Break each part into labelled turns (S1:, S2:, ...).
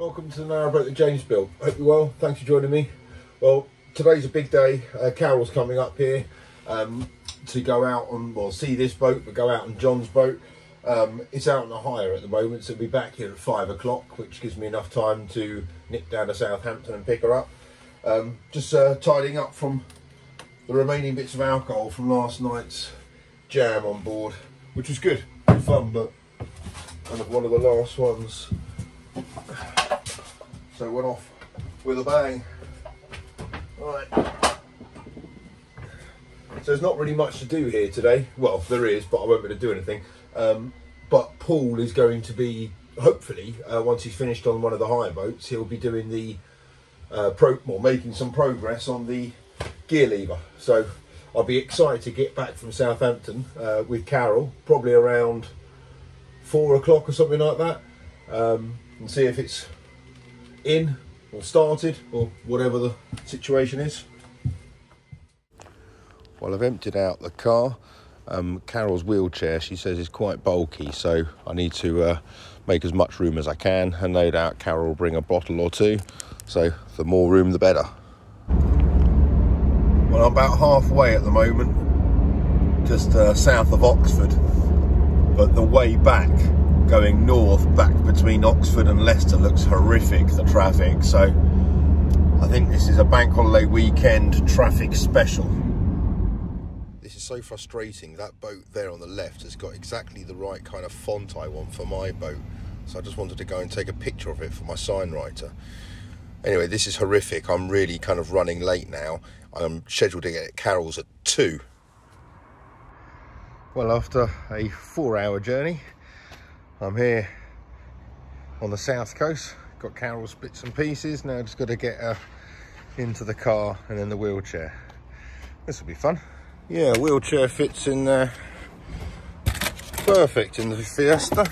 S1: Welcome to the Narrowboat that James built. Hope you're well. Thanks for joining me. Well, today's a big day. Carol's coming up here to go out on, well, see this boat, but go out on John's boat. It's out on a hire at the moment, so we'll be back here at 5 o'clock, which gives me enough time to nip down to Southampton and pick her up. Just tidying up from the remaining bits of alcohol from last night's jam on board, which was good, fun, but kind of one of the last ones. So went off with a bang. Right. So there's not really much to do here today. Well, there is, but I won't be able to do anything. But Paul is going to be, hopefully, once he's finished on one of the hire boats, he'll be doing the making some progress on the gear lever. So I'll be excited to get back from Southampton with Carol, probably around 4 o'clock or something like that, and see if it's in or started or whatever the situation is. Well, I've emptied out the car. Carol's wheelchair, she says, is quite bulky, so I need to make as much room as I can, and no doubt Carol will bring a bottle or two, so the more room the better. Well, I'm about halfway at the moment, just south of Oxford, but the way back, going north back between Oxford and Leicester, looks horrific, the traffic, so I think this is a bank holiday weekend traffic special. This is so frustrating. That boat there on the left has got exactly the right kind of font I want for my boat, so I just wanted to go and take a picture of it for my sign writer. Anyway, this is horrific. I'm really kind of running late now. I'm scheduled to get at Carol's at 2. Well, after a 4-hour journey, I'm here on the south coast. Got Carol's bits and pieces. Now just got to get her into the car and then the wheelchair. This will be fun. Yeah, wheelchair fits in there perfect in the Fiesta.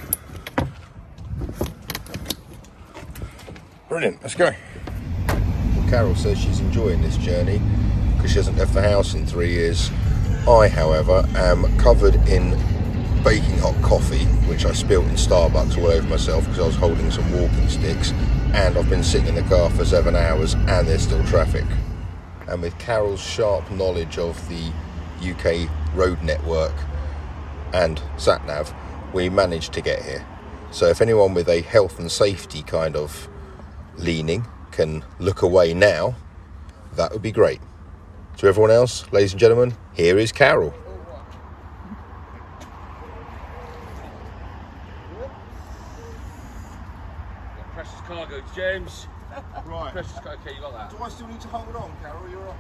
S1: Brilliant, let's go. Well, Carol says she's enjoying this journey because she hasn't left the house in 3 years. I, however, am covered in baking hot coffee, which I spilt in Starbucks all over myself because I was holding some walking sticks, and I've been sitting in the car for 7 hours and there's still traffic. And with Carol's sharp knowledge of the UK road network and sat-nav, we managed to get here. So if anyone with a health and safety kind of leaning can look away now, that would be great. To everyone else, ladies and gentlemen, here is Carol.
S2: Precious cargo, James.
S1: Right.
S2: Precious cargo. Okay, you got that.
S1: Do I still need to hold on, Carol? You're on.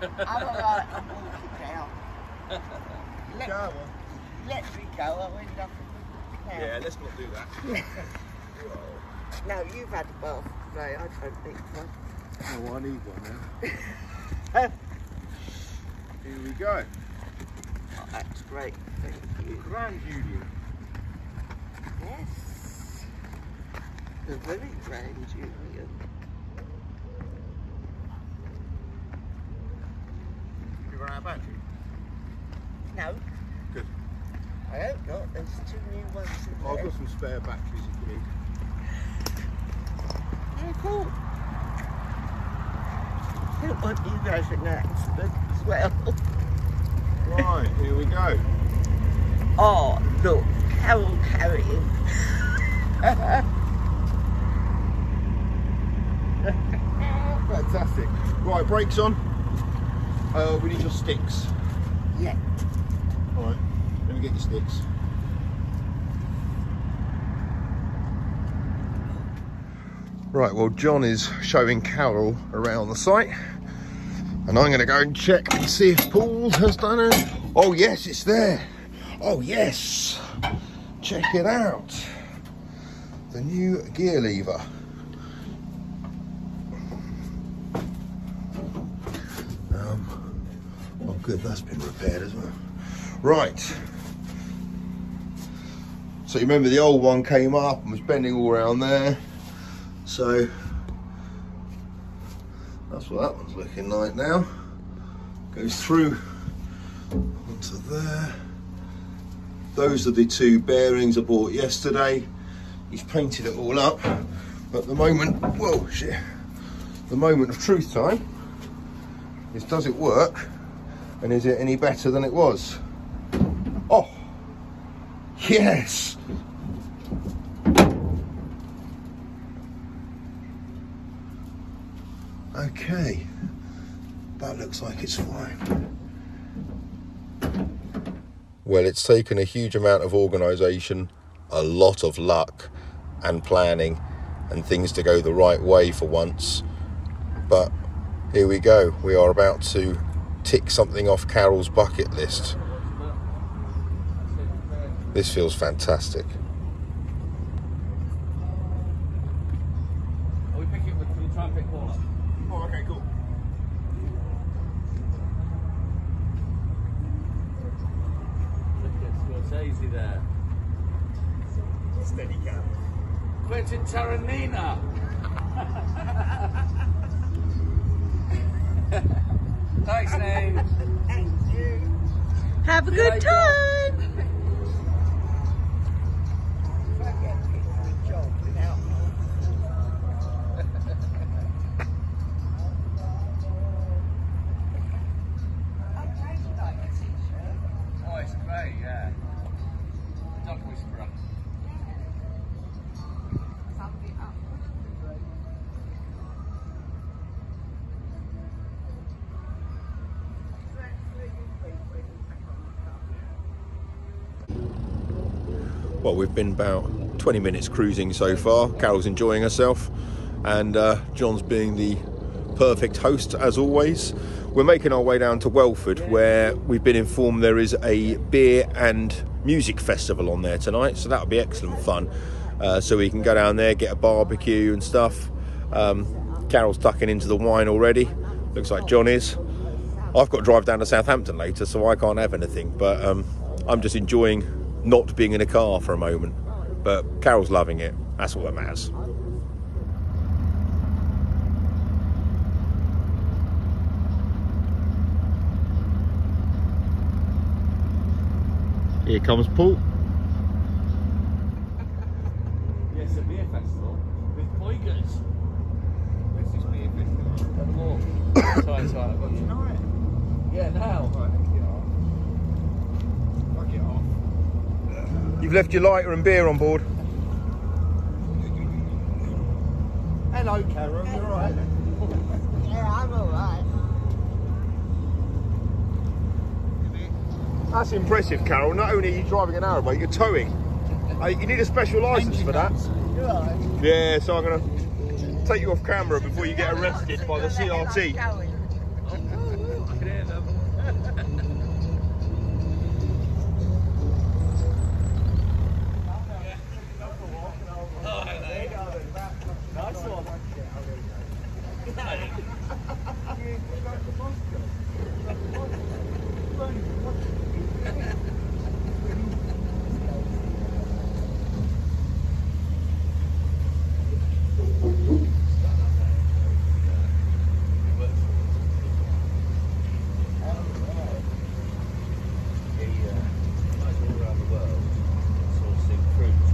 S3: I'm alright, I'm walking down. Let me go, I'll end up in the
S1: Yeah, let's not do that.
S3: No, you've had a bath today, I don't need one.
S1: Oh, I need one now. Here we go.
S3: Oh, that's great, thank you.
S1: Grand Union.
S3: Yes. The very grand union.
S1: You run out of battery?
S3: No.
S1: Good.
S3: I hope not, there's 2 new ones in there.
S1: I've got some spare batteries if you need.
S3: Yeah, cool. I don't want you guys in an accident as well.
S1: Right, here we go.
S3: Oh, look, Carol carrying.
S1: Fantastic. Right, brakes on. We need your sticks.
S3: Yeah.
S1: Alright, let me get your sticks. Right, well, John is showing Carol around the site, and I'm going to go and check and see if Paul has done it. Oh yes, it's there. Oh yes, check it out. The new gear lever. Oh good, that's been repaired as well. Right, so you remember the old one came up and was bending all around there, so that's what that one's looking like now. Goes through onto there. Those are the 2 bearings I bought yesterday. He's painted it all up. But the moment, whoa, shit. The moment of truth time is, does it work? And is it any better than it was? Oh, yes. Okay, that looks like it's fine. Well, it's taken a huge amount of organisation, a lot of luck and planning and things to go the right way for once. But here we go. We are about to tick something off Carol's bucket list. This feels fantastic.
S2: Are we picking it? Can we try and pick Paul up?
S1: Oh, okay, cool.
S2: Look at Scorsese there.
S4: Steady cam.
S2: Quentin Tarantino. Thanks, Nate.
S3: Thank you. Have a good time. I get picked for a job without
S2: Oh, it's great, yeah. Dog whisperer.
S1: Well, we've been about 20 minutes cruising so far. Carol's enjoying herself, and John's being the perfect host as always. We're making our way down to Welford, where we've been informed there is a beer and music festival on there tonight, so that'll be excellent fun. So we can go down there, get a barbecue and stuff. Carol's tucking into the wine already. Looks like John is. I've got to drive down to Southampton later, so I can't have anything, but I'm just enjoying not being in a car for a moment. But Carol's loving it. That's all that matters. Here comes Paul.
S2: Yes, a beer festival with boygers.
S4: Where's this beer festival?
S2: At the wall. Sorry, I've got you.
S4: Tonight.
S2: Yeah, now.
S4: Right, let me get off. Fuck it off.
S1: You've left your lighter and beer on board.
S4: Hello, Carol. You alright?
S3: Yeah, I'm alright.
S1: That's impressive, Carol. Not only are you driving an Narrowboat, you're towing. You need a special licence for that.
S3: You're alright.
S1: Yeah, so I'm going to take you off camera before you get arrested by the CRT.
S2: I can hear them.
S4: Nice one.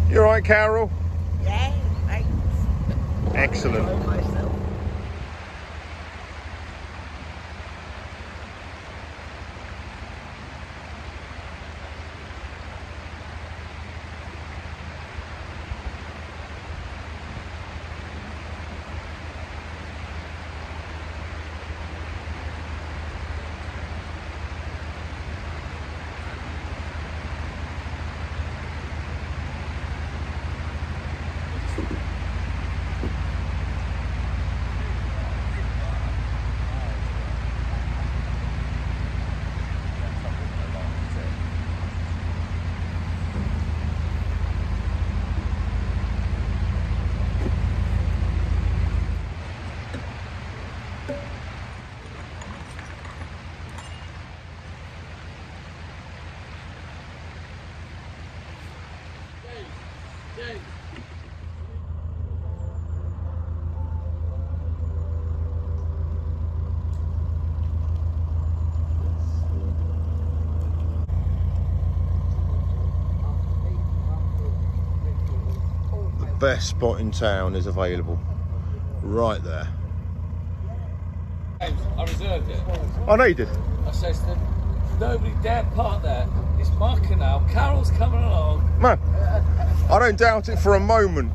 S1: You all right, Carol?
S3: Yeah, thanks.
S1: Excellent.
S3: Myself.
S1: best spot in town is available. Right there.
S2: James, I reserved it.
S1: I know you did.
S2: I says to them, nobody dare park there. It's my canal. Carol's coming along.
S1: Man, I don't doubt it for a moment.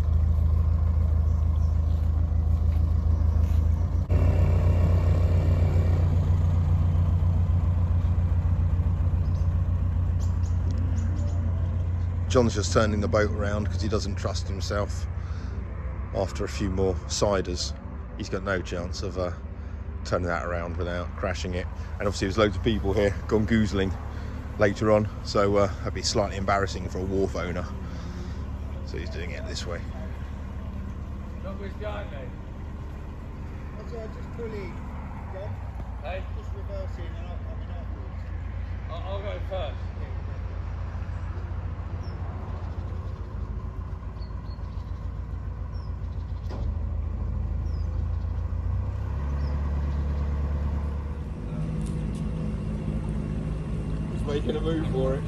S1: John's just turning the boat around because he doesn't trust himself. After a few more ciders, he's got no chance of turning that around without crashing it. And obviously there's loads of people here gone goozling later on, so that'd be slightly embarrassing for a wharf owner. So he's doing it this way.
S2: Look who's behind me.
S4: That's all right, just pull in. Go.
S2: Hey,
S4: Just reverse in and I'll come in afterwards.
S2: I'll go first.
S1: Making a move for it.
S4: I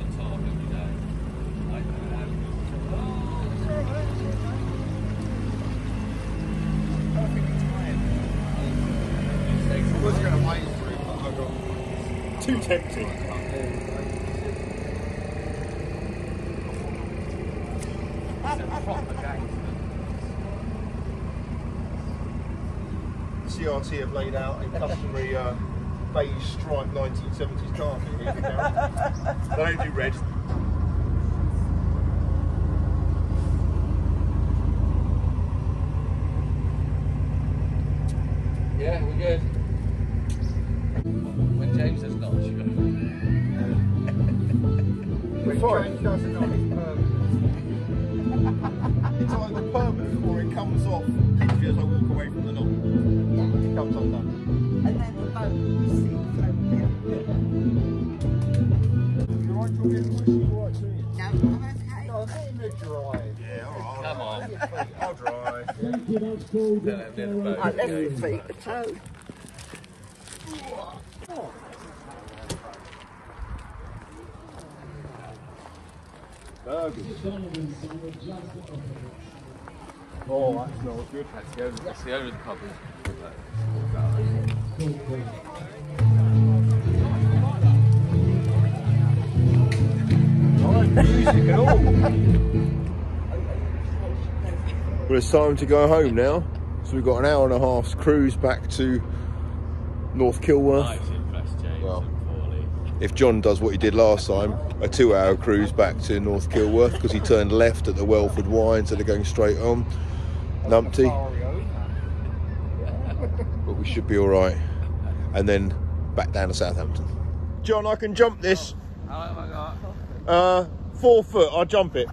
S4: was going to wait for it, but I got too tempting.
S1: CRT have laid out a customary beige striped 1970s carpet here for Carol. They don't do red.
S2: Yeah, we're good. When James does not, she goes.
S4: When James doesn't know it's permanent.
S1: It's either permanent or it comes off literally as I walk away from the knot.
S3: Yeah.
S1: It comes undone.
S3: And then the boat will sink floating down.
S4: You're right, you're getting pushy, you're right, doing it.
S3: No, I'm okay.
S4: No, not in the drive.
S1: Yeah, alright.
S2: Come on.
S1: I'll drive.
S3: I left my feet a toe.
S1: Oh, that smells good.
S2: That's the owner of the pub.
S1: Music and all. Well, it's time to go home now. So we've got an hour and a half's cruise back to North Kilworth.
S2: I was impressed, James.
S1: Well,
S2: Poorly.
S1: if John does what he did last time, a 2-hour cruise back to North Kilworth because he turned left at the Welford Y instead of going straight on. Numpty. But we should be all right. And then back down to Southampton. John, I can jump this.
S2: How long have I got?
S1: 4 foot, I'll jump it.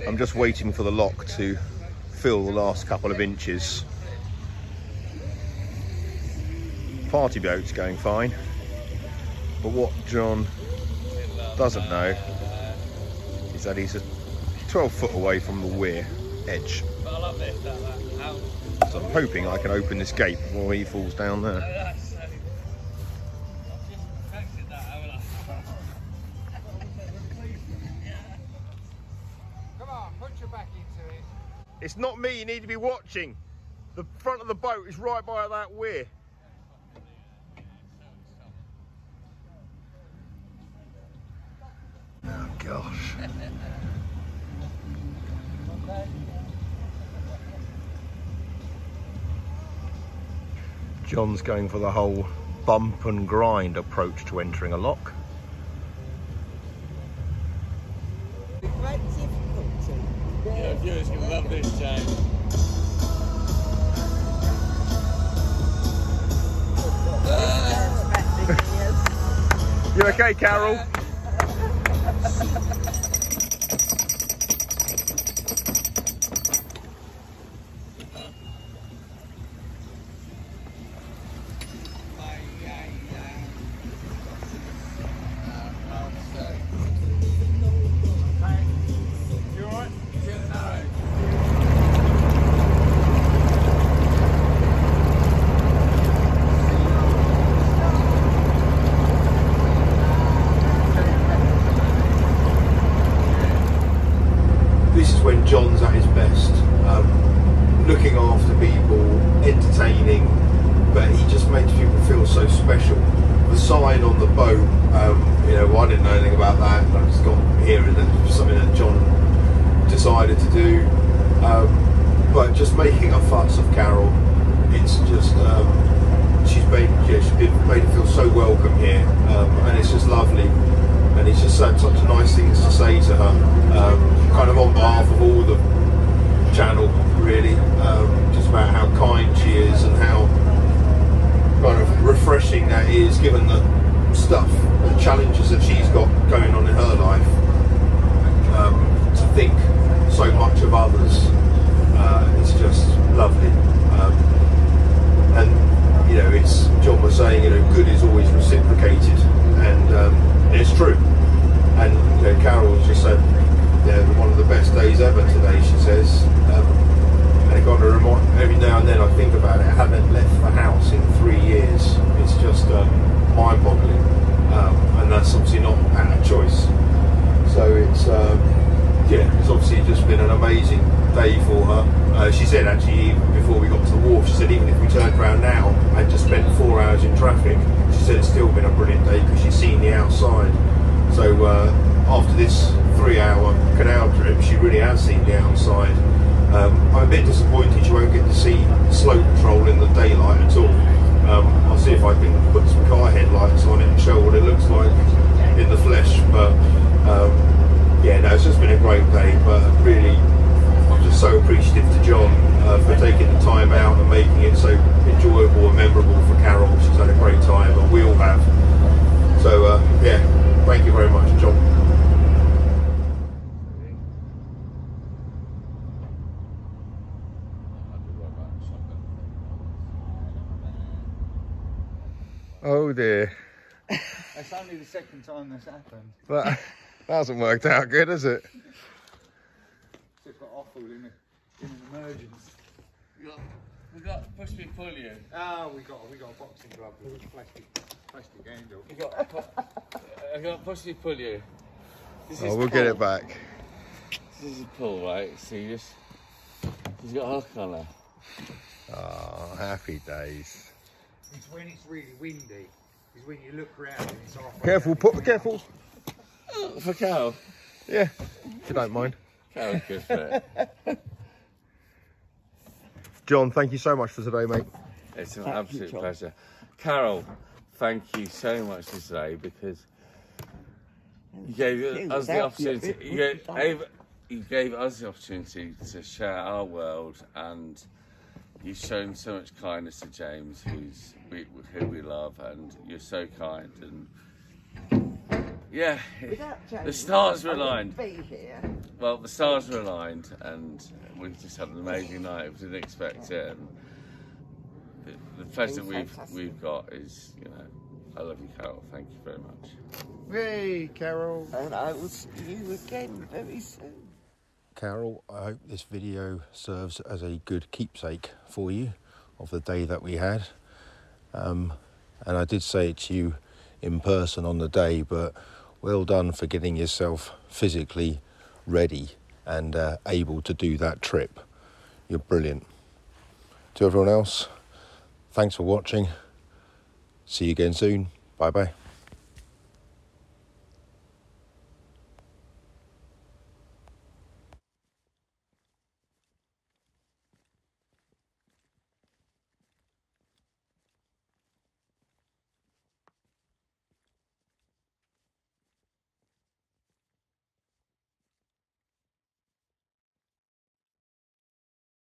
S1: I'm just waiting for the lock to fill the last couple of inches. Party boat's going fine, but what John doesn't know is that he's 12 foot away from the weir edge.
S2: But I love this.
S1: So I'm hoping I can open this gate before he falls down there.
S2: I've just perfected that, haven't I?
S4: Come on, put your back into it.
S1: It's not me you need to be watching. The front of the boat is right by that weir. Oh gosh. John's going for the whole bump and grind approach to entering a lock.
S3: With great difficulty.
S2: Yeah, viewers can love this, James.
S1: You okay, Carol? just looking after people, entertaining, but he just makes people feel so special. The sign on the boat, you know, I didn't know anything about that, and I just got hearing that it was something that John decided to do. But just making a fuss of Carol, it's just she's made it feel so welcome here, and it's just lovely. And he's just said such nice things to say to her, kind of on behalf of all the channel, really, just about how kind she is and how kind of refreshing that is, given the stuff, the challenges that she's got going on in her life. To think so much of others, it's just lovely. And you know, it's John was saying, you know, good is always reciprocated, and it's true. And you know, Carol just said, yeah, one of the best days ever today, she says. And it got to remind, every now and then I think about it, I haven't left the house in 3 years. It's just mind-boggling, and that's obviously not out of choice. So it's yeah, it's obviously just been an amazing day for her. She said, actually, even before we got to the wharf, she said even if we turned around now and just spent 4 hours in traffic, she said it's still been a brilliant day because she's seen the outside. So after this 3-hour canal trip, she really has seen the outside. I'm a bit disappointed she won't get to see slow patrol in the daylight at all. I'll see if I can put some car headlights on it and show what it looks like in the flesh. But yeah, no, it's just been a great day. But really, I'm just so appreciative to John for taking the time out and making it so enjoyable and memorable for Carol. She's had a great time, and we all have. So yeah, thank you very much, John. Oh dear.
S4: That's only the second time that's happened.
S1: That hasn't worked out good, has it?
S4: Just got awful in an emergency.
S2: We got push me pull you.
S4: Oh, we got a boxing glove with a plastic handle.
S2: I got push me pull you. This
S1: Oh, we'll get it back.
S2: This is pull, right? See this? She's got a hook on her.
S1: Oh, happy days.
S4: It's when it's really windy. It's when you look around and it's halfway.
S1: Careful, careful.
S2: For Carol.
S1: Yeah, if you don't mind.
S2: Carol's good for it.
S1: John, thank you so much for today, mate.
S2: It's an absolute pleasure. Carol, thank you so much for today, because you gave us the opportunity. You gave us the opportunity to share our world, and you've shown so much kindness to James, who we love, and you're so kind. And yeah, the stars were aligned. Well, the stars were aligned, and we've just had an amazing night. We didn't expect it, and the pleasure we've got is, you know, I love you, Carol. Thank you very much.
S1: Hey, Carol.
S3: And I will see you again very soon.
S1: Carol, I hope this video serves as a good keepsake for you of the day that we had. And I did say it to you in person on the day, but well done for getting yourself physically ready and able to do that trip. You're brilliant. To everyone else, thanks for watching. See you again soon. Bye bye.